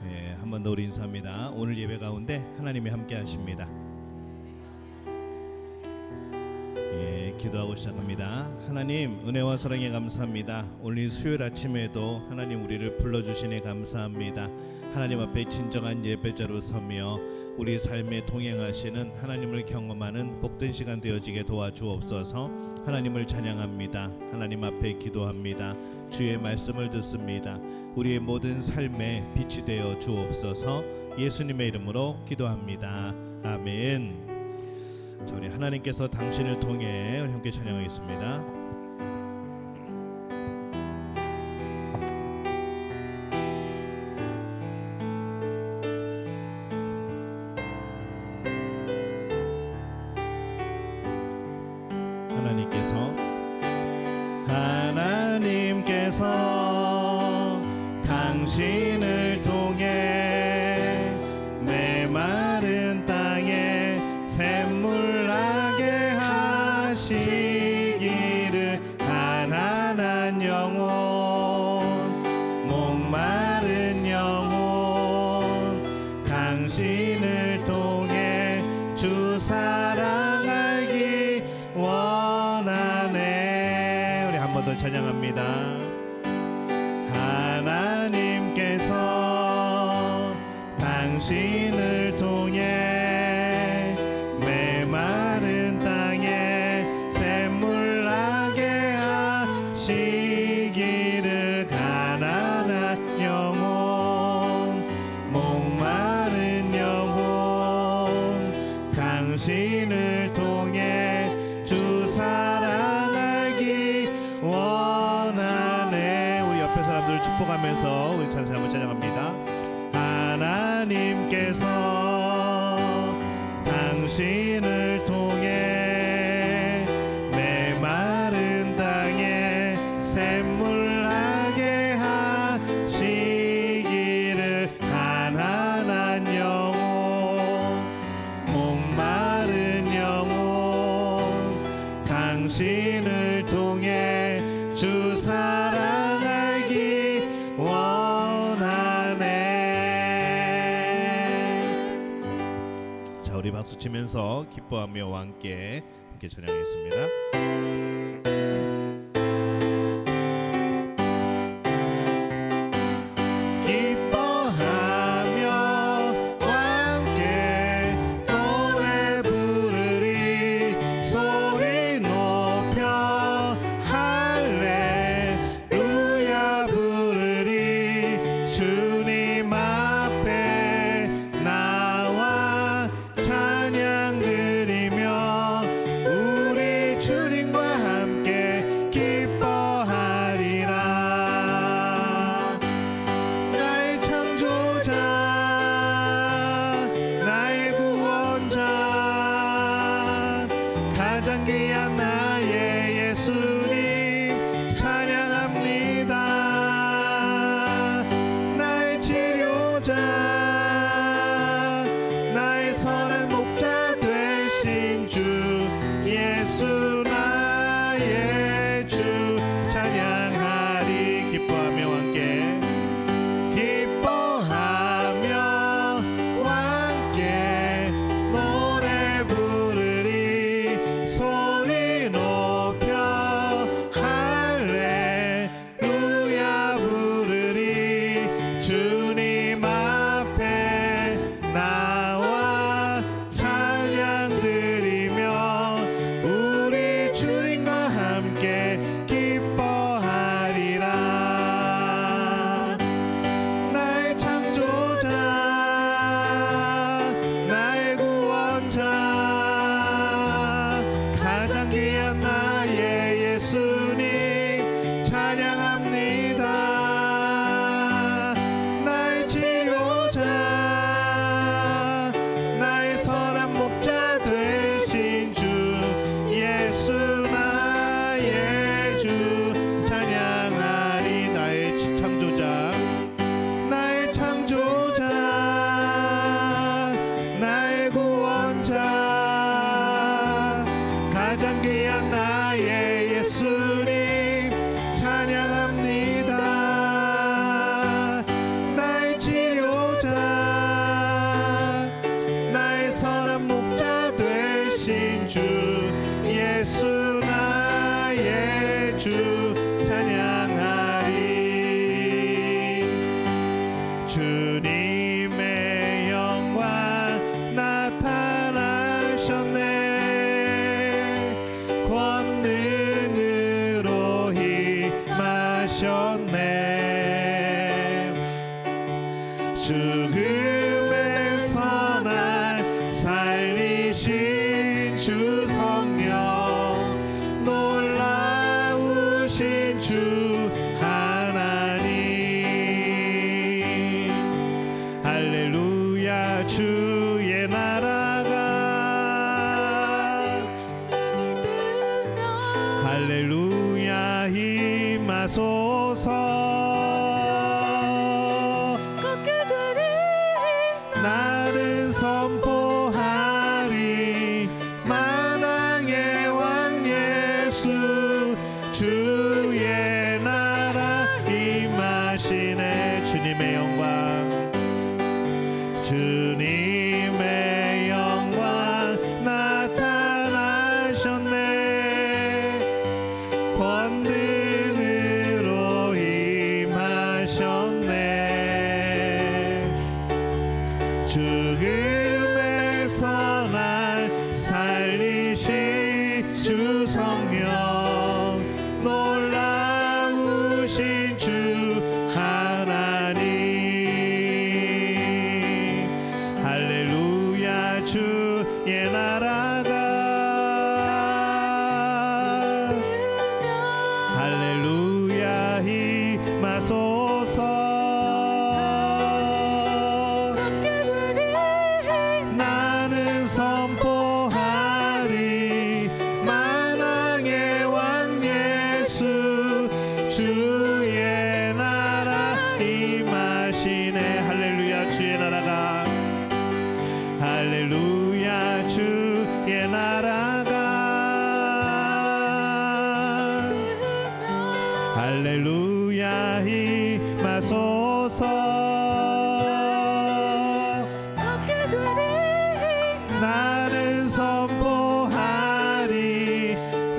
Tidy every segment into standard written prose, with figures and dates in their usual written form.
예, 한 번 더 우리 인사합니다. 오늘 예배 가운데 하나님이 함께 하십니다. 예, 기도하고 시작합니다. 하나님, 은혜와 사랑에 감사합니다. 오늘 이 수요일 아침에도 하나님 우리를 불러주시니 감사합니다. 하나님 앞에 진정한 예배자로 서며 우리 삶에 동행하시는 하나님을 경험하는 복된 시간 되어지게 도와주옵소서. 하나님을 찬양합니다. 하나님 앞에 기도합니다. 주의 말씀을 듣습니다. 우리의 모든 삶에 빛이 되어 주옵소서. 예수님의 이름으로 기도합니다. 아멘. 자, 우리 하나님께서 당신을 통해 우리 함께 찬양하겠습니다. 하나님께서 당신을 통해 메마른 땅에 샘물 나게 하시기를 가난한 영혼 목마른 영혼 당신을 통해 주 사랑 알기 원하네. 우리 한 번 더 찬양합니다. 하나님께서 당신을 통해 메마른 땅에 샘물 나게 하시기를 가난한 영혼 목마른 영혼 당신을 통해 주 사랑 알기 원하네. 우리 옆에 사람들을 축복하면서 우리 찬송 한번 찬양합니다. 하나님께서 당신을 통해 메마른 땅에 샘물 나게 하시기를 가난한 영혼 목마른 영혼 당신을 통해 주 사랑 알기 원하네. 자, 우리 박수 치면서 기뻐하며 함께 찬양하겠습니다. 주님과 주 찬양하리. 주님의 영광 나타나셨네. 권능으로 임하셨네. 죽음에서 날 살리신 주 성령, 놀라우신 주 하나님. 할렐루야. 주의 나라가 할렐루야 임하소서. 나를 선포하리. 만왕의 왕 예수, 주의 나라 임하시네. 주님의 영광, 주님의 영광 나타나셨네. 권능으로 임하셨네. 죽음에서 날 살리신 주 성령, 놀라우신 주 하나님. 할렐루야. 주의 나라가 할렐루야 임하소서. 나는 선포하리. 만왕의 왕 예수, 주의 나라 임하시네. 할렐루야. 주의 나라가 할렐루야. 주의 나라가 할렐루야 임하소서. 나는 선포하리.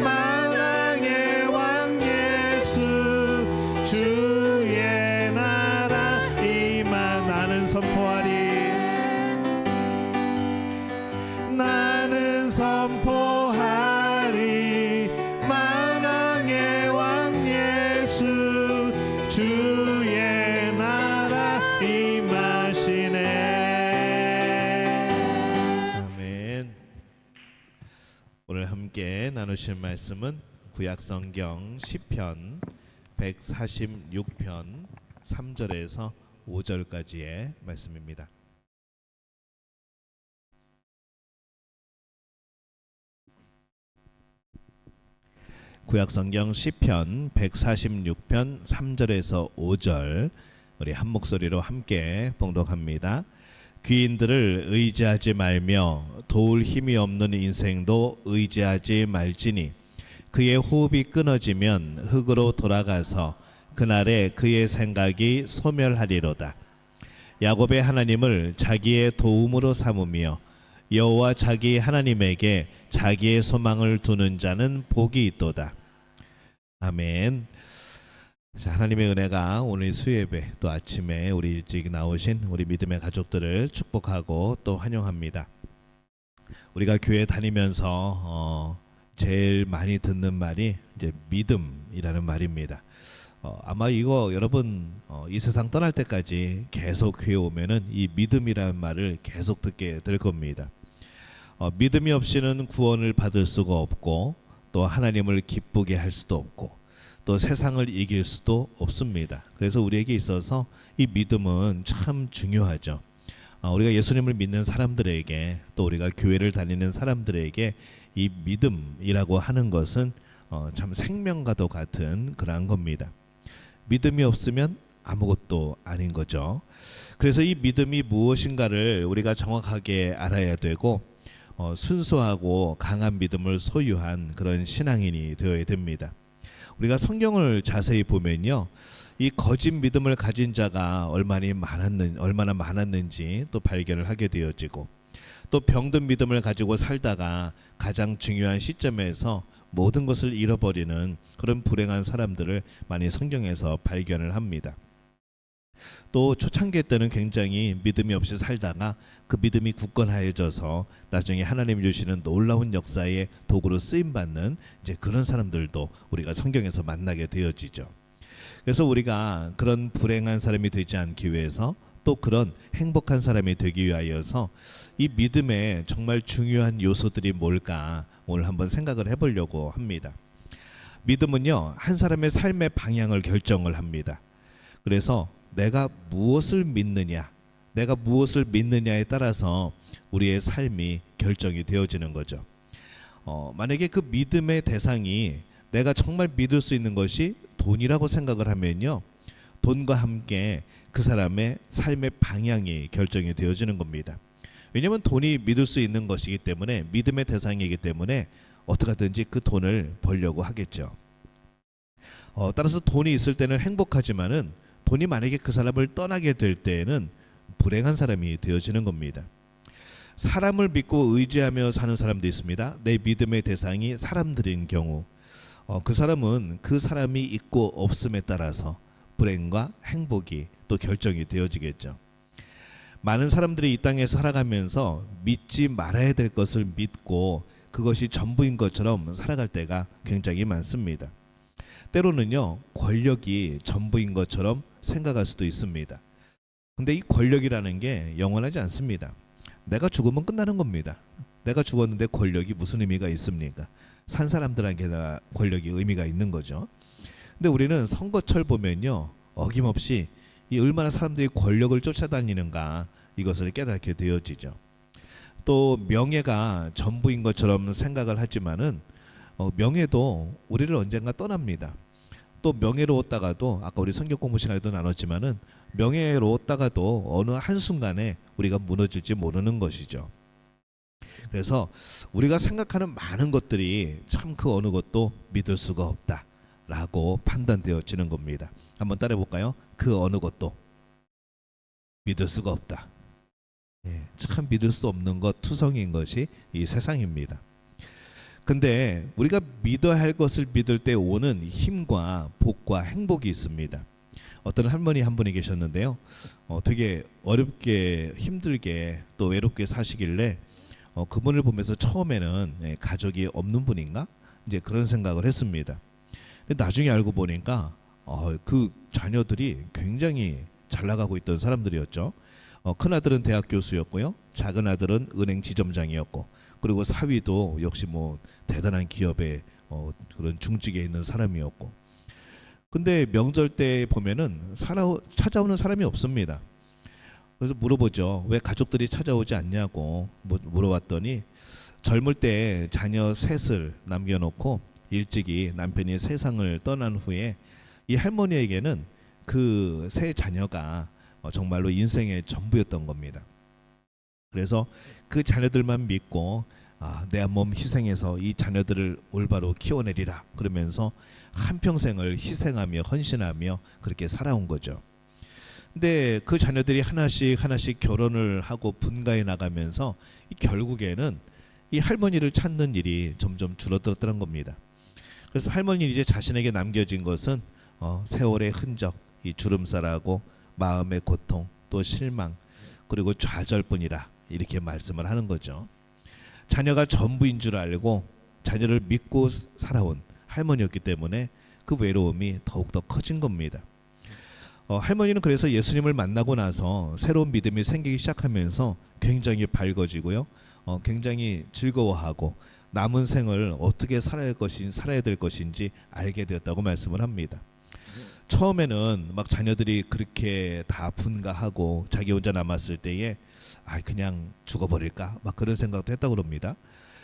만왕의 왕 예수, 주의 나라 임하. 나는 선포하리. 나는 선포하리. 만왕의 왕 예수, 주의 나라 임하시네. 오늘 함께 나누실 말씀은 구약성경 시편 146편 3절에서 5절까지의 말씀입니다. 구약성경 시편 146편 3절에서 5절 우리 한 목소리로 함께 봉독합니다. 귀인들을 의지하지 말며 도울 힘이 없는 인생도 의지하지 말지니 그의 호흡이 끊어지면 흙으로 돌아가서 그날에 그의 생각이 소멸하리로다. 야곱의 하나님을 자기의 도움으로 삼으며 여호와 자기 하나님에게 자기의 소망을 두는 자는 복이 있도다. 아멘. 자, 하나님의 은혜가 오늘 수요예배 또 아침에 우리 일찍 나오신 우리 믿음의 가족들을 축복하고 또 환영합니다. 우리가 교회 다니면서 제일 많이 듣는 말이 이제 믿음이라는 말입니다. 아마 이거 여러분 이 세상 떠날 때까지 계속 교회 오면은 이 믿음이라는 말을 계속 듣게 될 겁니다. 믿음이 없이는 구원을 받을 수가 없고 또 하나님을 기쁘게 할 수도 없고 또 세상을 이길 수도 없습니다. 그래서 우리에게 있어서 이 믿음은 참 중요하죠. 우리가 예수님을 믿는 사람들에게 또 우리가 교회를 다니는 사람들에게 이 믿음이라고 하는 것은 참 생명과도 같은 그러한 겁니다. 믿음이 없으면 아무것도 아닌 거죠. 그래서 이 믿음이 무엇인가를 우리가 정확하게 알아야 되고 순수하고 강한 믿음을 소유한 그런 신앙인이 되어야 됩니다. 우리가 성경을 자세히 보면요, 이 거짓 믿음을 가진 자가 얼마나 많았는지 또 발견을 하게 되어지고 또 병든 믿음을 가지고 살다가 가장 중요한 시점에서 모든 것을 잃어버리는 그런 불행한 사람들을 많이 성경에서 발견을 합니다. 또 초창기 때는 굉장히 믿음이 없이 살다가 그 믿음이 굳건하여져서 나중에 하나님 주시는 놀라운 역사의 도구로 쓰임 받는 이제 그런 사람들도 우리가 성경에서 만나게 되어지죠. 그래서 우리가 그런 불행한 사람이 되지 않기 위해서 또 그런 행복한 사람이 되기 위하여서 이 믿음의 정말 중요한 요소들이 뭘까 오늘 한번 생각을 해보려고 합니다. 믿음은요, 한 사람의 삶의 방향을 결정을 합니다. 그래서 내가 무엇을 믿느냐, 내가 무엇을 믿느냐에 따라서 우리의 삶이 결정이 되어지는 거죠. 만약에 그 믿음의 대상이 내가 정말 믿을 수 있는 것이 돈이라고 생각을 하면요, 돈과 함께 그 사람의 삶의 방향이 결정이 되어지는 겁니다. 왜냐하면 돈이 믿을 수 있는 것이기 때문에, 믿음의 대상이기 때문에 어떻게 하든지 그 돈을 벌려고 하겠죠. 따라서 돈이 있을 때는 행복하지만은 돈이 만약에 그 사람을 떠나게 될 때에는 불행한 사람이 되어지는 겁니다. 사람을 믿고 의지하며 사는 사람도 있습니다. 내 믿음의 대상이 사람들인 경우 그 사람은 그 사람이 있고 없음에 따라서 불행과 행복이 또 결정이 되어지겠죠. 많은 사람들이 이 땅에 살아가면서 믿지 말아야 될 것을 믿고 그것이 전부인 것처럼 살아갈 때가 굉장히 많습니다. 때로는요, 권력이 전부인 것처럼 생각할 수도 있습니다. 근데 이 권력이라는 게 영원하지 않습니다. 내가 죽으면 끝나는 겁니다. 내가 죽었는데 권력이 무슨 의미가 있습니까? 산 사람들에게나 권력이 의미가 있는 거죠. 근데 우리는 선거철 보면요, 어김없이 이 얼마나 사람들이 권력을 쫓아다니는가 이것을 깨닫게 되어지죠. 또 명예가 전부인 것처럼 생각을 하지만은 명예도 우리를 언젠가 떠납니다. 또 명예로웠다가도 아까 우리 성경 공부 시간에도 나눴지만은 명예로웠다가도 어느 한순간에 우리가 무너질지 모르는 것이죠. 그래서 우리가 생각하는 많은 것들이 참 그 어느 것도 믿을 수가 없다라고 판단되어지는 겁니다. 한번 따라해 볼까요? 그 어느 것도 믿을 수가 없다. 참 믿을 수 없는 것, 투성인 것이 이 세상입니다. 근데 우리가 믿어야 할 것을 믿을 때 오는 힘과 복과 행복이 있습니다. 어떤 할머니 한 분이 계셨는데요, 되게 어렵게 힘들게 또 외롭게 사시길래 그분을 보면서 처음에는 가족이 없는 분인가 이제 그런 생각을 했습니다. 근데 나중에 알고 보니까 그 자녀들이 굉장히 잘 나가고 있던 사람들이었죠. 큰 아들은 대학 교수였고요, 작은 아들은 은행 지점장이었고, 그리고 사위도 역시 뭐 대단한 기업의 그런 중직에 있는 사람이었고. 근데 명절 때 보면은 찾아오는 사람이 없습니다. 그래서 물어보죠. 왜 가족들이 찾아오지 않냐고 물어봤더니 젊을 때 자녀 셋을 남겨놓고 일찍이 남편이 세상을 떠난 후에 이 할머니에게는 그 세 자녀가 정말로 인생의 전부였던 겁니다. 그래서 그 자녀들만 믿고 내 몸 희생해서 이 자녀들을 올바로 키워내리라 그러면서 한평생을 희생하며 헌신하며 그렇게 살아온 거죠. 근데 그 자녀들이 하나씩 결혼을 하고 분가해 나가면서 결국에는 이 할머니를 찾는 일이 점점 줄어들었다는 겁니다. 그래서 할머니는 이제 자신에게 남겨진 것은 세월의 흔적, 이 주름살하고 마음의 고통, 또 실망, 그리고 좌절뿐이라 이렇게 말씀을 하는 거죠. 자녀가 전부인 줄 알고 자녀를 믿고 살아온 할머니였기 때문에 그 외로움이 더욱더 커진 겁니다. 할머니는 그래서 예수님을 만나고 나서 새로운 믿음이 생기기 시작하면서 굉장히 밝아지고요, 굉장히 즐거워하고 남은 생을 어떻게 살아야 될 것인지 알게 되었다고 말씀을 합니다. 처음에는 막 자녀들이 그렇게 다 분가하고 자기 혼자 남았을 때에 그냥 죽어버릴까 막 그런 생각도 했다고 그럽니다.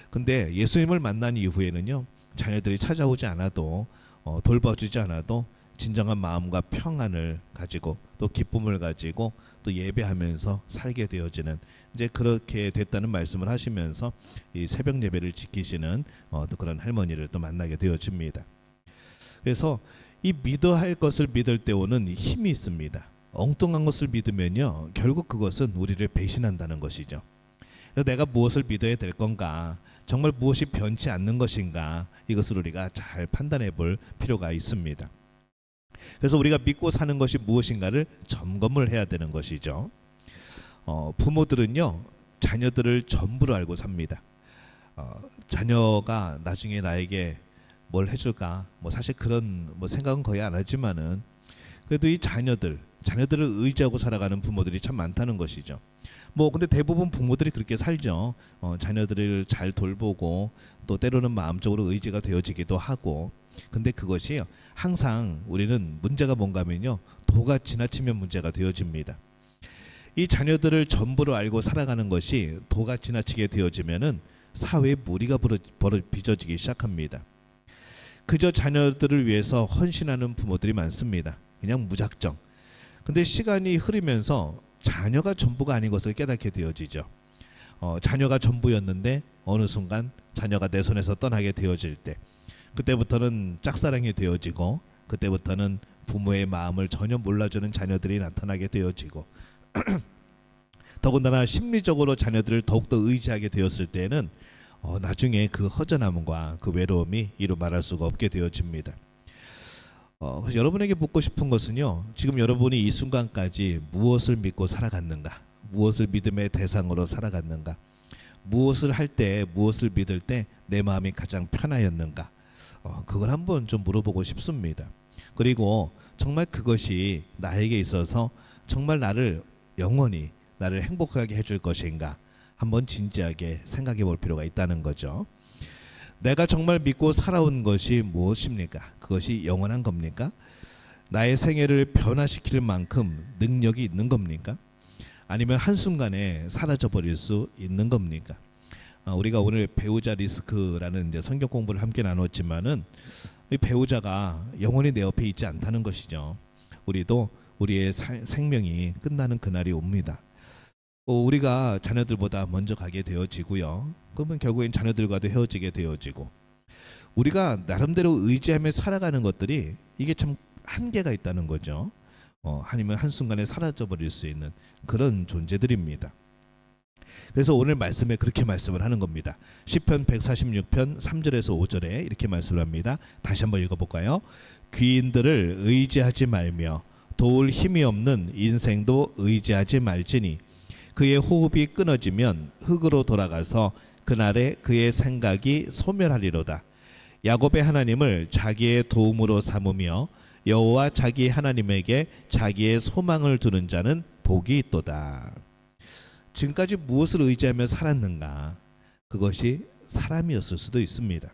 근데 예수님을 만난 이후에는요, 자녀들이 찾아오지 않아도 돌봐주지 않아도 진정한 마음과 평안을 가지고 또 기쁨을 가지고 또 예배하면서 살게 되어지는 이제 그렇게 됐다는 말씀을 하시면서 이 새벽 예배를 지키시는 또 그런 할머니를 또 만나게 되어집니다. 그래서 이 믿어야 할 것을 믿을 때 오는 힘이 있습니다. 엉뚱한 것을 믿으면요, 결국 그것은 우리를 배신한다는 것이죠. 그래서 내가 무엇을 믿어야 될 건가, 정말 무엇이 변치 않는 것인가, 이것을 우리가 잘 판단해 볼 필요가 있습니다. 그래서 우리가 믿고 사는 것이 무엇인가를 점검을 해야 되는 것이죠. 부모들은요, 자녀들을 전부를 알고 삽니다. 자녀가 나중에 나에게 뭘 해줄까, 뭐 사실 그런 뭐 생각은 거의 안 하지만은 그래도 이 자녀들을 의지하고 살아가는 부모들이 참 많다는 것이죠. 뭐 근데 대부분 부모들이 그렇게 살죠. 자녀들을 잘 돌보고 또 때로는 마음적으로 의지가 되어지기도 하고. 근데 그것이 항상 우리는 문제가 뭔가 하면요, 도가 지나치면 문제가 되어집니다. 이 자녀들을 전부로 알고 살아가는 것이 도가 지나치게 되어지면은 사회에 무리가 빚어지기 시작합니다. 그저 자녀들을 위해서 헌신하는 부모들이 많습니다. 그냥 무작정. 근데 시간이 흐르면서 자녀가 전부가 아닌 것을 깨닫게 되어지죠. 자녀가 전부였는데 어느 순간 자녀가 내 손에서 떠나게 되어질 때, 그때부터는 짝사랑이 되어지고, 그때부터는 부모의 마음을 전혀 몰라주는 자녀들이 나타나게 되어지고, 더군다나 심리적으로 자녀들을 더욱더 의지하게 되었을 때는 나중에 그 허전함과 그 외로움이 이루 말할 수가 없게 되어집니다. 그래서 여러분에게 묻고 싶은 것은요, 지금 여러분이 이 순간까지 무엇을 믿고 살아갔는가, 무엇을 믿음의 대상으로 살아갔는가, 무엇을 할 때, 무엇을 믿을 때 내 마음이 가장 편하였는가, 그걸 한번 좀 물어보고 싶습니다. 그리고 정말 그것이 나에게 있어서 정말 나를 영원히 나를 행복하게 해줄 것인가, 한번 진지하게 생각해 볼 필요가 있다는 거죠. 내가 정말 믿고 살아온 것이 무엇입니까? 그것이 영원한 겁니까? 나의 생애를 변화시킬 만큼 능력이 있는 겁니까? 아니면 한순간에 사라져 버릴 수 있는 겁니까? 우리가 오늘 배우자 리스크라는 이제 성경 공부를 함께 나눴지만은, 이 배우자가 영원히 내 옆에 있지 않다는 것이죠. 우리도 우리의 생명이 끝나는 그날이 옵니다. 우리가 자녀들보다 먼저 가게 되어지고요. 그러면 결국엔 자녀들과도 헤어지게 되어지고, 우리가 나름대로 의지하며 살아가는 것들이 이게 참 한계가 있다는 거죠. 아니면 한순간에 사라져 버릴 수 있는 그런 존재들입니다. 그래서 오늘 말씀에 그렇게 말씀을 하는 겁니다. 시편 146편 3절에서 5절에 이렇게 말씀을 합니다. 다시 한번 읽어볼까요? 귀인들을 의지하지 말며 도울 힘이 없는 인생도 의지하지 말지니 그의 호흡이 끊어지면 흙으로 돌아가서 그날에 그의 생각이 소멸하리로다. 야곱의 하나님을 자기의 도움으로 삼으며 여호와 자기 하나님에게 자기의 소망을 두는 자는 복이 있도다. 지금까지 무엇을 의지하며 살았는가? 그것이 사람이었을 수도 있습니다.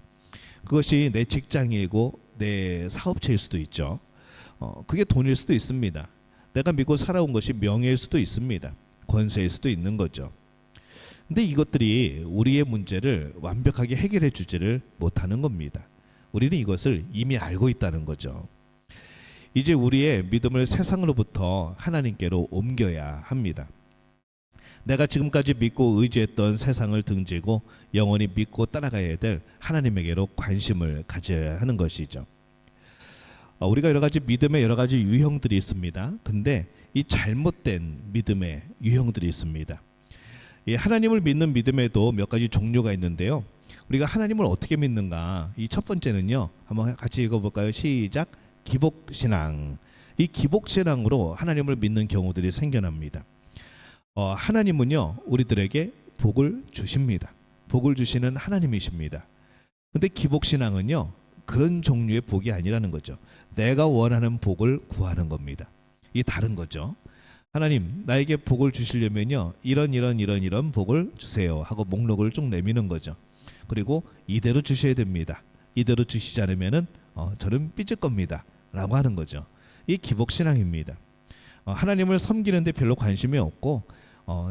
그것이 내 직장이고 내 사업체일 수도 있죠. 그게 돈일 수도 있습니다. 내가 믿고 살아온 것이 명예일 수도 있습니다. 권세일 수도 있는 거죠. 근데 이것들이 우리의 문제를 완벽하게 해결해 주지를 못하는 겁니다. 우리는 이것을 이미 알고 있다는 거죠. 이제 우리의 믿음을 세상으로부터 하나님께로 옮겨야 합니다. 내가 지금까지 믿고 의지했던 세상을 등지고 영원히 믿고 따라가야 될 하나님에게로 관심을 가져야 하는 것이죠. 우리가 여러 가지 믿음의 여러 가지 유형들이 있습니다. 근데 이 잘못된 믿음의 유형들이 있습니다. 이 하나님을 믿는 믿음에도 몇 가지 종류가 있는데요. 우리가 하나님을 어떻게 믿는가? 이 첫 번째는요, 한번 같이 읽어볼까요? 시작. 기복신앙. 이 기복신앙으로 하나님을 믿는 경우들이 생겨납니다. 하나님은요, 우리들에게 복을 주십니다. 복을 주시는 하나님이십니다. 근데 기복신앙은요, 그런 종류의 복이 아니라는 거죠. 내가 원하는 복을 구하는 겁니다. 이게 다른 거죠. 하나님, 나에게 복을 주시려면요, 이런 복을 주세요 하고 목록을 쭉 내미는 거죠. 그리고 이대로 주셔야 됩니다. 이대로 주시지 않으면은 저는 삐질 겁니다 라고 하는 거죠. 이 기복신앙입니다. 하나님을 섬기는데 별로 관심이 없고,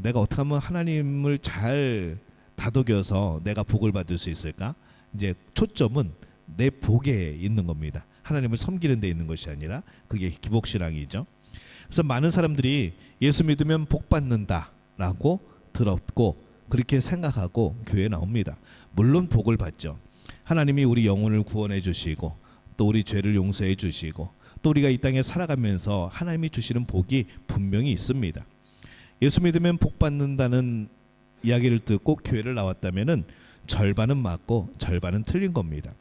내가 어떻게 하면 하나님을 잘 다독여서 내가 복을 받을 수 있을까? 이제 초점은 내 복에 있는 겁니다. 하나님을 섬기는 데 있는 것이 아니라 그게 기복신앙이죠. 그래서 많은 사람들이 예수 믿으면 복 받는다라고 들었고 그렇게 생각하고 교회에 나옵니다. 물론 복을 받죠. 하나님이 우리 영혼을 구원해 주시고 또 우리 죄를 용서해 주시고 또 우리가 이 땅에 살아가면서 하나님이 주시는 복이 분명히 있습니다. 예수 믿으면 복 받는다는 이야기를 듣고 교회를 나왔다면은 절반은 맞고 절반은 틀린 겁니다.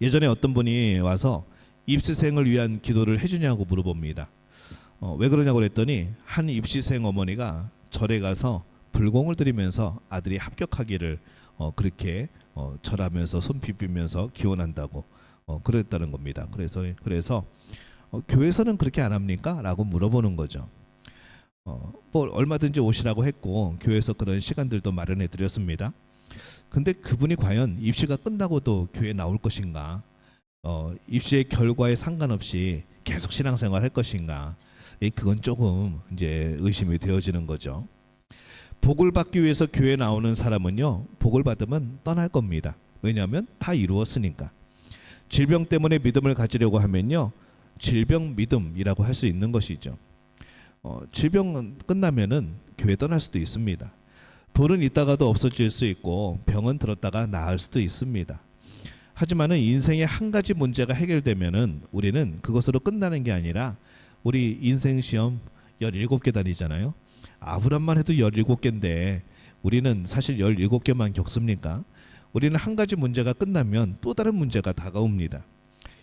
예전에 어떤 분이 와서 입시생을 위한 기도를 해주냐고 물어봅니다. 왜 그러냐고 그랬더니 한 입시생 어머니가 절에 가서 불공을 드리면서 아들이 합격하기를 그렇게 절하면서 손 비비면서 기원한다고 그랬다는 겁니다. 그래서 교회에서는 그렇게 안 합니까? 라고 물어보는 거죠. 뭐 얼마든지 오시라고 했고 교회에서 그런 시간들도 마련해 드렸습니다. 근데 그분이 과연 입시가 끝나고도 교회에 나올 것인가? 입시의 결과에 상관없이 계속 신앙생활 할 것인가? 그건 조금 이제 의심이 되어지는 거죠. 복을 받기 위해서 교회에 나오는 사람은요, 복을 받으면 떠날 겁니다. 왜냐하면 다 이루었으니까. 질병 때문에 믿음을 가지려고 하면요, 질병 믿음이라고 할 수 있는 것이죠. 질병은 끝나면은 교회 떠날 수도 있습니다. 돈은 있다가도 없어질 수 있고 병은 들었다가 나을 수도 있습니다. 하지만은 인생의 한 가지 문제가 해결되면은 우리는 그것으로 끝나는 게 아니라 우리 인생 시험 17개 다니잖아요. 아브람만 해도 17개인데 우리는 사실 17개만 겪습니까? 우리는 한 가지 문제가 끝나면 또 다른 문제가 다가옵니다.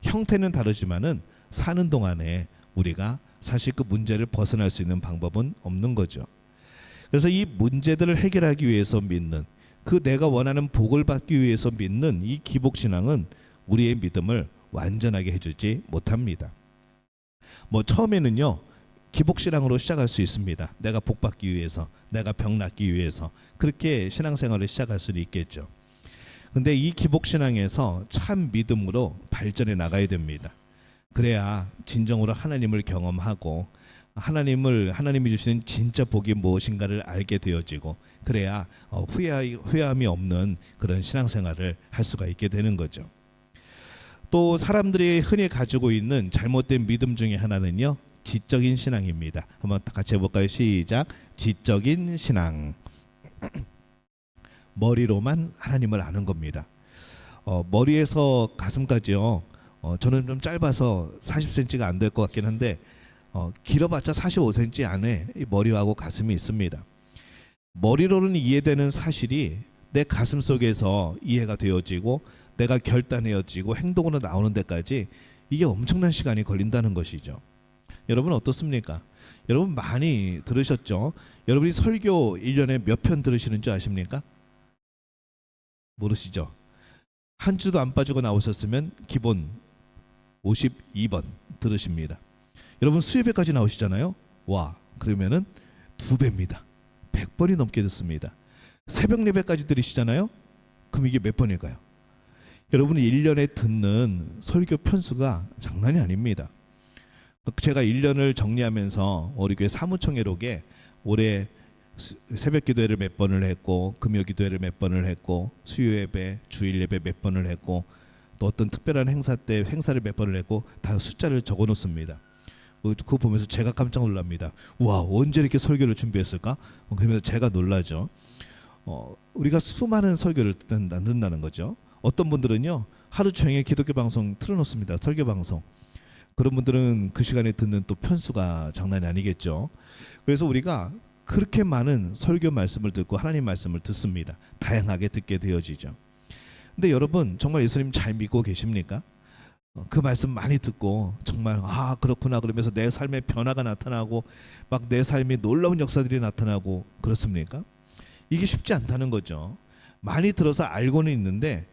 형태는 다르지만은 사는 동안에 우리가 사실 그 문제를 벗어날 수 있는 방법은 없는 거죠. 그래서 이 문제들을 해결하기 위해서 믿는, 그 내가 원하는 복을 받기 위해서 믿는 이 기복신앙은 우리의 믿음을 완전하게 해주지 못합니다. 뭐 처음에는요, 기복신앙으로 시작할 수 있습니다. 내가 복 받기 위해서, 내가 병 낫기 위해서 그렇게 신앙생활을 시작할 수는 있겠죠. 근데 이 기복신앙에서 참 믿음으로 발전해 나가야 됩니다. 그래야 진정으로 하나님을 경험하고 하나님이 주시는 진짜 복이 무엇인가를 알게 되어지고, 그래야 후회함이 없는 그런 신앙생활을 할 수가 있게 되는 거죠. 또 사람들이 흔히 가지고 있는 잘못된 믿음 중에 하나는요, 지적인 신앙입니다. 한번 같이 해볼까요? 시작. 지적인 신앙. 머리로만 하나님을 아는 겁니다. 머리에서 가슴까지요. 저는 좀 짧아서 40cm가 안 될 것 같긴 한데 길어봤자 45cm 안에 머리하고 가슴이 있습니다. 머리로는 이해되는 사실이 내 가슴 속에서 이해가 되어지고 내가 결단해지고 행동으로 나오는 데까지 이게 엄청난 시간이 걸린다는 것이죠. 여러분 어떻습니까? 여러분 많이 들으셨죠? 여러분이 설교 1년에 몇 편 들으시는 줄 아십니까? 모르시죠? 한 주도 안 빠지고 나오셨으면 기본 52번 들으십니다. 여러분 수예배까지 나오시잖아요. 와, 그러면은 2배입니다. 100번이 넘게 듣습니다. 새벽 예배까지 들으시잖아요. 그럼 이게 몇 번일까요? 여러분이 1년에 듣는 설교 편수가 장난이 아닙니다. 제가 1년을 정리하면서 우리 교회 사무총회록에 올해 새벽 기도회를 몇 번을 했고, 금요 기도회를 몇 번을 했고, 수요 예배, 주일 예배 몇 번을 했고, 또 어떤 특별한 행사 때 행사를 몇 번을 했고, 다 숫자를 적어 놓습니다. 그거 보면서 제가 깜짝 놀랍니다. 와, 언제 이렇게 설교를 준비했을까? 그러면서 제가 놀라죠. 우리가 수많은 설교를 듣는다는 거죠. 어떤 분들은요, 하루 종일 기독교 방송 틀어놓습니다. 설교 방송. 그런 분들은 그 시간에 듣는 또 편수가 장난이 아니겠죠. 그래서 우리가 그렇게 많은 설교 말씀을 듣고 하나님 말씀을 듣습니다. 다양하게 듣게 되어지죠. 근데 여러분 정말 예수님 잘 믿고 계십니까? 그 말씀 많이 듣고 정말 그렇구나 그러면서 내 삶에 변화가 나타나고 막 내 삶에 놀라운 역사들이 나타나고 그렇습니까? 이게 쉽지 않다는 거죠. 많이 들어서 알고는 있는데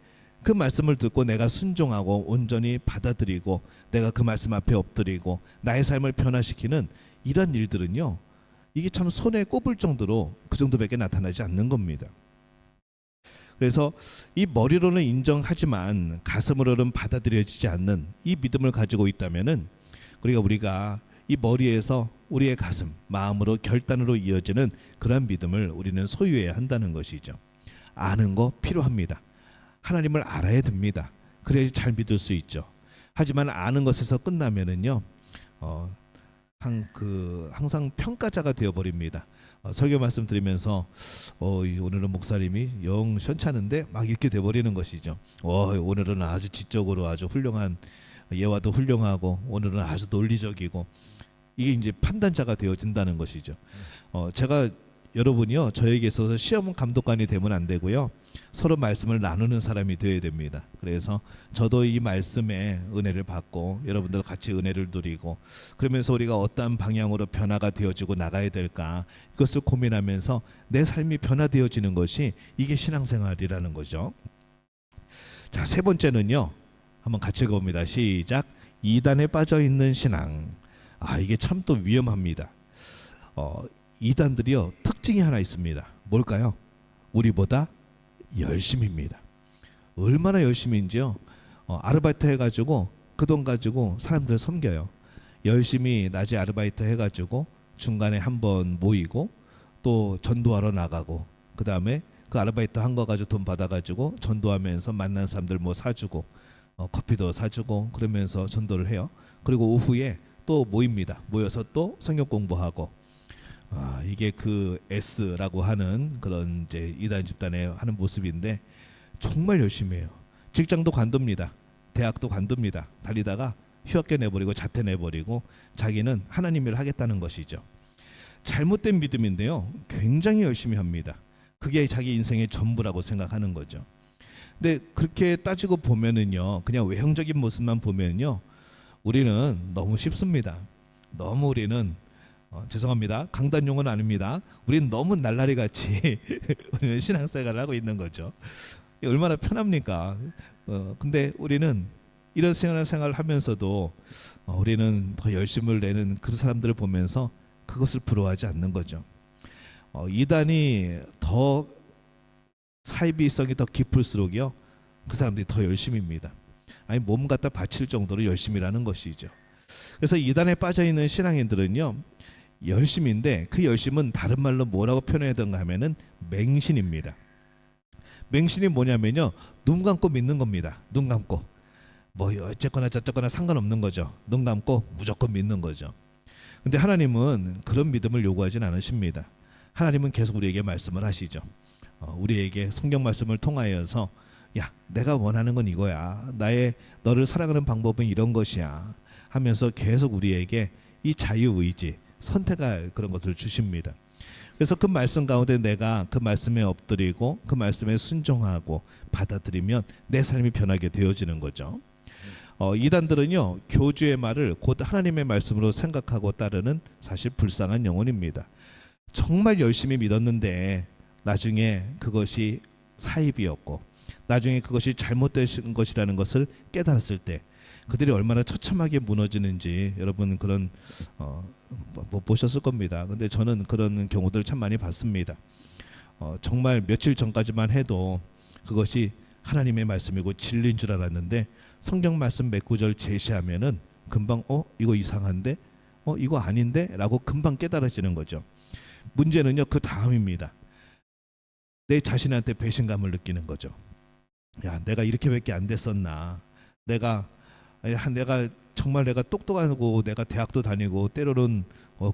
그 말씀을 듣고 내가 순종하고 온전히 받아들이고 내가 그 말씀 앞에 엎드리고 나의 삶을 변화시키는 이런 일들은요, 이게 참 손에 꼽을 정도로 그 정도밖에 나타나지 않는 겁니다. 그래서 이 머리로는 인정하지만 가슴으로는 받아들여지지 않는 이 믿음을 가지고 있다면은 우리가 이 머리에서 우리의 가슴, 마음으로 결단으로 이어지는 그런 믿음을 우리는 소유해야 한다는 것이죠. 아는 거 필요합니다. 하나님을 알아야 됩니다. 그래야지 잘 믿을 수 있죠. 하지만 아는 것에서 끝나면은요, 항상 평가자가 되어버립니다. 설교 말씀 드리면서 오늘은 목사님이 영 시원찮은데 막 이렇게 돼버리는 것이죠. 오늘은 아주 지적으로 아주 훌륭한 예화도 훌륭하고 오늘은 아주 논리적이고 이게 이제 판단자가 되어진다는 것이죠. 제가 여러분이요 저에게 있어서 시험 감독관이 되면 안 되고요. 서로 말씀을 나누는 사람이 되어야 됩니다. 그래서 저도 이 말씀에 은혜를 받고 여러분들 같이 은혜를 누리고 그러면서 우리가 어떠한 방향으로 변화가 되어지고 나가야 될까 이것을 고민하면서 내 삶이 변화되어지는 것이 이게 신앙생활이라는 거죠. 자, 세 번째는요. 한번 같이 읽어봅니다. 시작. 이단에 빠져 있는 신앙. 이게 참 또 위험합니다. 이단들이요 특징이 하나 있습니다. 뭘까요? 우리보다 열심입니다. 얼마나 열심인지요. 아르바이트 해가지고 그 돈 가지고 사람들 섬겨요. 열심히 낮에 아르바이트 해가지고 중간에 한번 모이고 또 전도하러 나가고 그 다음에 그 아르바이트 한 거 가지고 돈 받아가지고 전도하면서 만난 사람들 뭐 사주고 커피도 사주고 그러면서 전도를 해요. 그리고 오후에 또 모입니다. 모여서 또 성경 공부하고 이게 그 S라고 하는 그런 이제 이단 집단에 하는 모습인데 정말 열심히 해요. 직장도 관둡니다. 대학도 관둡니다. 달리다가 휴학계 내버리고 자퇴 내버리고 자기는 하나님 일을 하겠다는 것이죠. 잘못된 믿음인데요. 굉장히 열심히 합니다. 그게 자기 인생의 전부라고 생각하는 거죠. 근데 그렇게 따지고 보면은요. 그냥 외형적인 모습만 보면요. 우리는 너무 쉽습니다. 너무 우리는 죄송합니다. 강단용은 아닙니다. 우리는 너무 날라리 같이 우리는 신앙생활을 하고 있는 거죠. 얼마나 편합니까? 근데 우리는 이런 생활을 하면서도 우리는 더 열심을 내는 그 사람들을 보면서 그것을 부러워하지 않는 거죠. 이단이 더 사이비성이 더 깊을수록요 그 사람들이 더 열심입니다. 아니 몸 갖다 바칠 정도로 열심이라는 것이죠. 그래서 이단에 빠져 있는 신앙인들은요 열심인데 그 열심은 다른 말로 뭐라고 표현해야되는가 하면은 맹신입니다. 맹신이 뭐냐면요 눈 감고 믿는 겁니다. 눈 감고 뭐 어쨌거나 저쨌거나 상관없는 거죠. 눈 감고 무조건 믿는 거죠. 근데 하나님은 그런 믿음을 요구하진 않으십니다. 하나님은 계속 우리에게 말씀을 하시죠. 우리에게 성경 말씀을 통하여서 야 내가 원하는 건 이거야. 너를 사랑하는 방법은 이런 것이야 하면서 계속 우리에게 이 자유의지 선택할 그런 것을 주십니다. 그래서 그 말씀 가운데 내가 그 말씀에 엎드리고 그 말씀에 순종하고 받아들이면 내 삶이 변하게 되어지는 거죠. 이단들은요 교주의 말을 곧 하나님의 말씀으로 생각하고 따르는 사실 불쌍한 영혼입니다. 정말 열심히 믿었는데 나중에 그것이 사입이었고 나중에 그것이 잘못된 것이라는 것을 깨달았을 때 그들이 얼마나 처참하게 무너지는지 여러분 그런 못 보셨을 겁니다. 근데 저는 그런 경우들을 참 많이 봤습니다. 정말 며칠 전까지만 해도 그것이 하나님의 말씀이고 진리인 줄 알았는데 성경 말씀 몇 구절 제시하면은 금방 이거 이상한데 이거 아닌데 라고 금방 깨달아지는 거죠. 문제는요 그 다음입니다. 내 자신한테 배신감을 느끼는 거죠. 야 내가 이렇게밖에 안 됐었나. 내가 정말 내가 똑똑하고 내가 대학도 다니고 때로는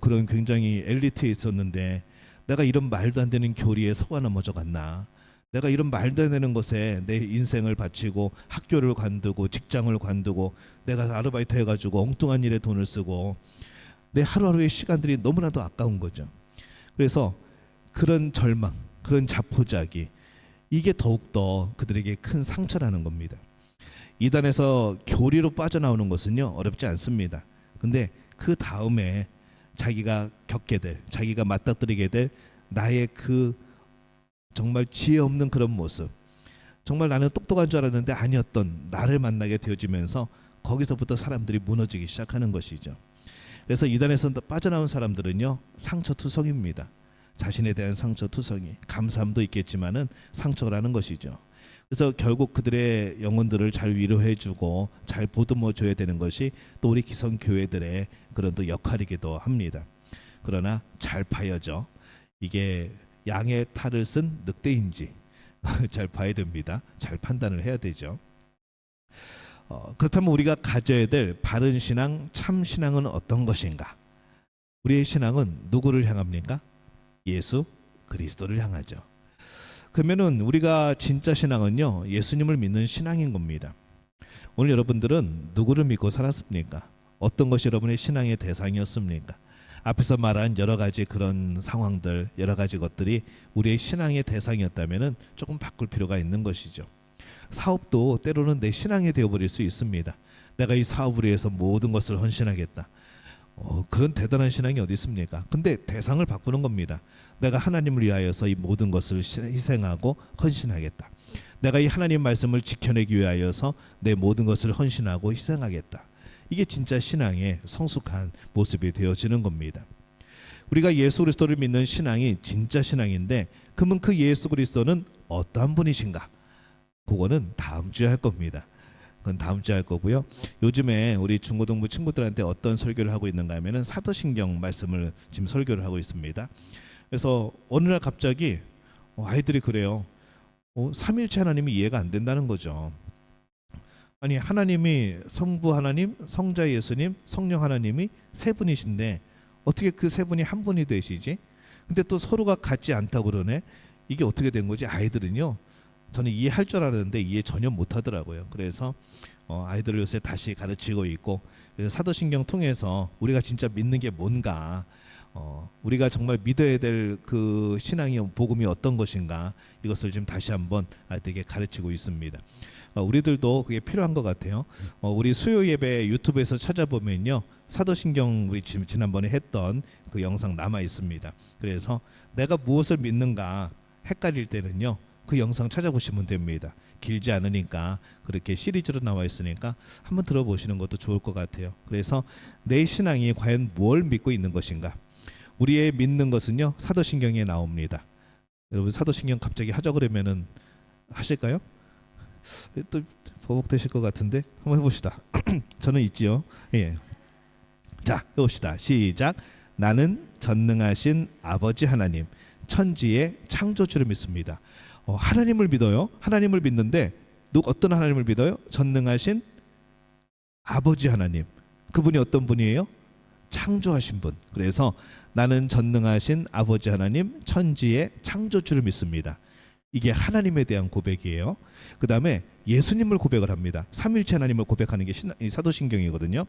그런 굉장히 엘리트에 있었는데 내가 이런 말도 안 되는 교리에 속아 넘어져 갔나. 내가 이런 말도 안 되는 것에 내 인생을 바치고 학교를 관두고 직장을 관두고 내가 아르바이트 해가지고 엉뚱한 일에 돈을 쓰고 내 하루하루의 시간들이 너무나도 아까운 거죠. 그래서 그런 절망, 그런 자포자기 이게 더욱더 그들에게 큰 상처라는 겁니다. 이단에서 교리로 빠져나오는 것은요 어렵지 않습니다. 근데 그 다음에 자기가 겪게 될, 자기가 맞닥뜨리게 될 나의 그 정말 지혜 없는 그런 모습, 정말 나는 똑똑한 줄 알았는데 아니었던 나를 만나게 되어지면서 거기서부터 사람들이 무너지기 시작하는 것이죠. 그래서 이단에서 빠져나온 사람들은요 상처투성입니다. 자신에 대한 상처투성이, 감사함도 있겠지만은 상처라는 것이죠. 그래서 결국 그들의 영혼들을 잘 위로해주고 잘 보듬어줘야 되는 것이 또 우리 기성교회들의 그런 또 역할이기도 합니다. 그러나 잘 봐야죠. 이게 양의 탈을 쓴 늑대인지 잘 봐야 됩니다. 잘 판단을 해야 되죠. 그렇다면 우리가 가져야 될 바른 신앙, 참 신앙은 어떤 것인가? 우리의 신앙은 누구를 향합니까? 예수 그리스도를 향하죠. 그러면은 우리가 진짜 신앙은요 예수님을 믿는 신앙인 겁니다. 오늘 여러분들은 누구를 믿고 살았습니까? 어떤 것이 여러분의 신앙의 대상이었습니까? 앞에서 말한 여러 가지 그런 상황들, 여러 가지 것들이 우리의 신앙의 대상이었다면은 조금 바꿀 필요가 있는 것이죠. 사업도 때로는 내 신앙이 되어버릴 수 있습니다. 내가 이 사업을 위해서 모든 것을 헌신하겠다. 그런 대단한 신앙이 어디 있습니까? 근데 대상을 바꾸는 겁니다. 내가 하나님을 위하여서 이 모든 것을 희생하고 헌신하겠다. 내가 이 하나님 말씀을 지켜내기 위하여서 내 모든 것을 헌신하고 희생하겠다. 이게 진짜 신앙의 성숙한 모습이 되어지는 겁니다. 우리가 예수 그리스도를 믿는 신앙이 진짜 신앙인데, 그러면 그 예수 그리스도는 어떠한 분이신가? 그거는 다음 주에 할 겁니다. 그건 다음 주에 할 거고요. 요즘에 우리 중고등부 친구들한테 어떤 설교를 하고 있는가 하면은 사도신경 말씀을 지금 설교를 하고 있습니다. 그래서 어느 날 갑자기 아이들이 그래요. 삼일체 하나님이 이해가 안 된다는 거죠. 아니, 하나님이 성부 하나님, 성자 예수님, 성령 하나님이 세 분이신데 어떻게 그 세 분이 한 분이 되시지? 근데 또 서로가 같지 않다고 그러네. 이게 어떻게 된 거지? 아이들은요, 저는 이해할 줄 알았는데 이해 전혀 못하더라고요. 그래서 아이들을 요새 다시 가르치고 있고, 그래서 사도신경 통해서 우리가 진짜 믿는 게 뭔가, 우리가 정말 믿어야 될 그 신앙이 복음이 어떤 것인가, 이것을 지금 다시 한번 아이들에게 가르치고 있습니다. 우리들도 그게 필요한 것 같아요. 우리 수요 예배 유튜브에서 찾아보면요, 사도신경 우리 지난번에 했던 그 영상 남아 있습니다. 그래서 내가 무엇을 믿는가 헷갈릴 때는요, 그 영상 찾아보시면 됩니다. 길지 않으니까, 그렇게 시리즈로 나와 있으니까 한번 들어보시는 것도 좋을 것 같아요. 그래서 내 신앙이 과연 뭘 믿고 있는 것인가? 우리의 믿는 것은요, 사도신경에 나옵니다. 여러분, 사도신경 갑자기 하자 그러면은 하실까요? 또 버벅되실 것 같은데 한번 해봅시다. 저는 있지요. 예. 자, 해봅시다. 시작. 나는 전능하신 아버지 하나님, 천지의 창조주를 믿습니다. 하나님을 믿어요. 하나님을 믿는데 어떤 하나님을 믿어요? 전능하신 아버지 하나님. 그분이 어떤 분이에요? 창조하신 분. 그래서 나는 전능하신 아버지 하나님, 천지의 창조주를 믿습니다. 이게 하나님에 대한 고백이에요. 그 다음에 예수님을 고백을 합니다. 삼일체 하나님을 고백하는 게 사도신경이거든요.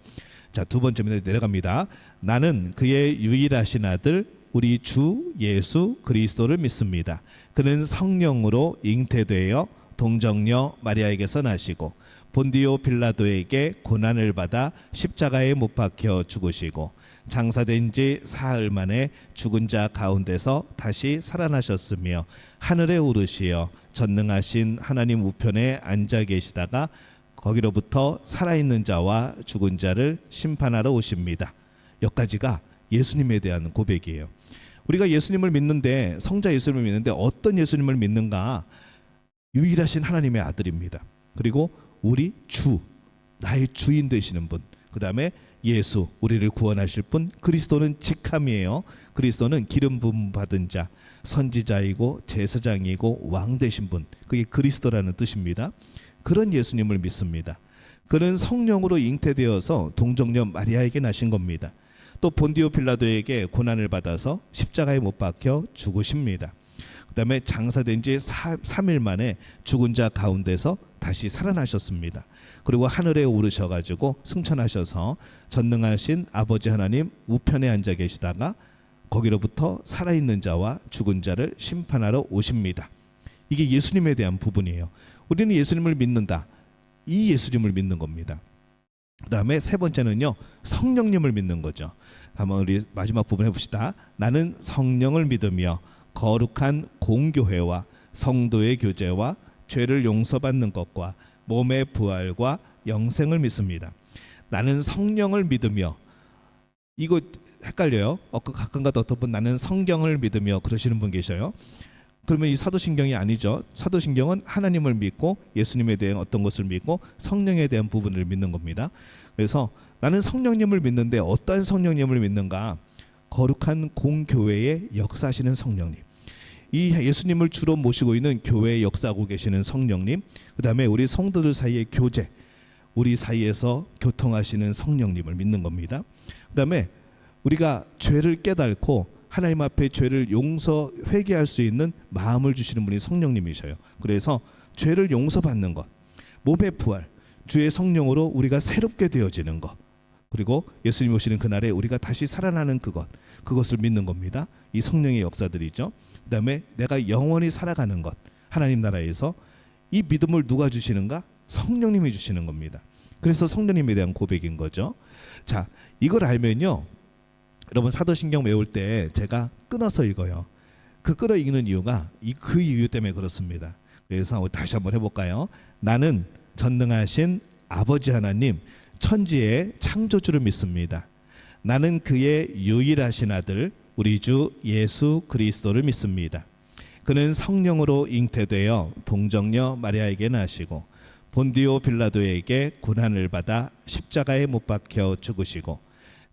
자, 두 번째로 내려갑니다. 나는 그의 유일하신 아들 우리 주 예수 그리스도를 믿습니다. 그는 성령으로 잉태되어 동정녀 마리아에게서 나시고 본디오 빌라도에게 고난을 받아 십자가에 못 박혀 죽으시고 장사된 지 사흘 만에 죽은 자 가운데서 다시 살아나셨으며 하늘에 오르시어 전능하신 하나님 우편에 앉아 계시다가 거기로부터 살아있는 자와 죽은 자를 심판하러 오십니다. 여기까지가 예수님에 대한 고백이에요. 우리가 예수님을 믿는데, 성자 예수님을 믿는데 어떤 예수님을 믿는가? 유일하신 하나님의 아들입니다. 그리고 우리 주, 나의 주인 되시는 분, 그 다음에 예수, 우리를 구원하실 분, 그리스도는 직함이에요. 그리스도는 기름 부음 받은 자, 선지자이고 제사장이고 왕 되신 분, 그게 그리스도라는 뜻입니다. 그런 예수님을 믿습니다. 그는 성령으로 잉태되어서 동정녀 마리아에게 나신 겁니다. 또 본디오 빌라도에게 고난을 받아서 십자가에 못 박혀 죽으십니다. 그 다음에 장사된 지 3일 만에 죽은 자 가운데서 다시 살아나셨습니다. 그리고 하늘에 오르셔가지고 승천하셔서 전능하신 아버지 하나님 우편에 앉아 계시다가 거기로부터 살아있는 자와 죽은 자를 심판하러 오십니다. 이게 예수님에 대한 부분이에요. 우리는 예수님을 믿는다. 이 예수님을 믿는 겁니다. 그 다음에 세 번째는요, 성령님을 믿는 거죠. 한번 우리 마지막 부분 해봅시다. 나는 성령을 믿으며 거룩한 공교회와 성도의 교제와 죄를 용서받는 것과 몸의 부활과 영생을 믿습니다. 나는 성령을 믿으며, 이거 헷갈려요. 가끔가다 어떤 분 나는 성경을 믿으며 그러시는 분 계셔요. 그러면 이 사도신경이 아니죠. 사도신경은 하나님을 믿고 예수님에 대한 어떤 것을 믿고 성령에 대한 부분을 믿는 겁니다. 그래서 나는 성령님을 믿는데 어떠한 성령님을 믿는가? 거룩한 공교회의 역사하시는 성령님. 이 예수님을 주로 모시고 있는 교회에 역사하고 계시는 성령님, 그 다음에 우리 성도들 사이의 교제, 우리 사이에서 교통하시는 성령님을 믿는 겁니다. 그 다음에 우리가 죄를 깨닫고 하나님 앞에 죄를 용서 회개할 수 있는 마음을 주시는 분이 성령님이셔요. 그래서 죄를 용서받는 것, 몸의 부활, 주의 성령으로 우리가 새롭게 되어지는 것, 그리고 예수님 오시는 그날에 우리가 다시 살아나는 그것을 믿는 겁니다. 이 성령의 역사들이죠. 그다음에 내가 영원히 살아가는 것, 하나님 나라에서 이 믿음을 누가 주시는가? 성령님이 주시는 겁니다. 그래서 성령님에 대한 고백인 거죠. 자, 이걸 알면요, 여러분 사도신경 외울 때 제가 끊어서 읽어요. 그 끊어 읽는 이유가 그 이유 때문에 그렇습니다. 그래서 다시 한번 해볼까요? 나는 전능하신 아버지 하나님, 천지의 창조주를 믿습니다. 나는 그의 유일하신 아들 우리 주 예수 그리스도를 믿습니다. 그는 성령으로 잉태되어 동정녀 마리아에게 나시고 본디오 빌라도에게 고난을 받아 십자가에 못 박혀 죽으시고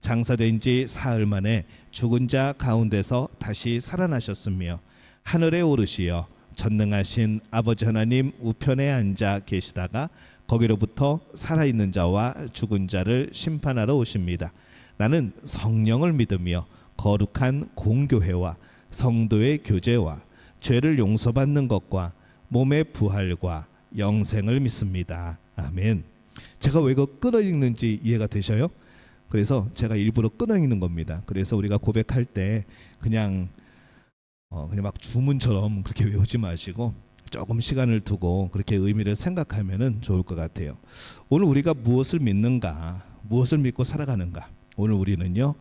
장사된 지 사흘 만에 죽은 자 가운데서 다시 살아나셨으며 하늘에 오르시어 전능하신 아버지 하나님 우편에 앉아 계시다가 거기로부터 살아있는 자와 죽은 자를 심판하러 오십니다. 나는 성령을 믿으며 거룩한 공교회와 성도의 교제와 죄를 용서받는 것과 몸의 부활과 영생을 믿습니다. 아멘. 제가 왜 이거 끊어 읽는지 이해가 되셔요? 그래서 제가 일부러 끊어 읽는 겁니다. 그래서 우리가 고백할 때 그냥 막 주문처럼 그렇게 외우지 마시고 조금 시간을 두고 그렇게 의미를 생각하면은 좋을 것 같아요. 오늘 우리가 무엇을 믿는가, 무엇을 믿고 살아가는가. 오늘 우리는요,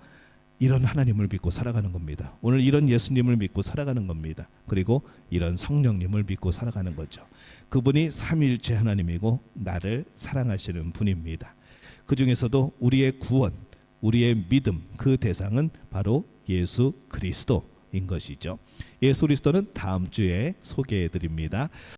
이런 하나님을 믿고 살아가는 겁니다. 오늘 이런 예수님을 믿고 살아가는 겁니다. 그리고 이런 성령님을 믿고 살아가는 거죠. 그분이 삼위일체 하나님이고 나를 사랑하시는 분입니다. 그 중에서도 우리의 구원, 우리의 믿음, 그 대상은 바로 예수 그리스도인 것이죠. 예수 그리스도는 다음 주에 소개해 드립니다.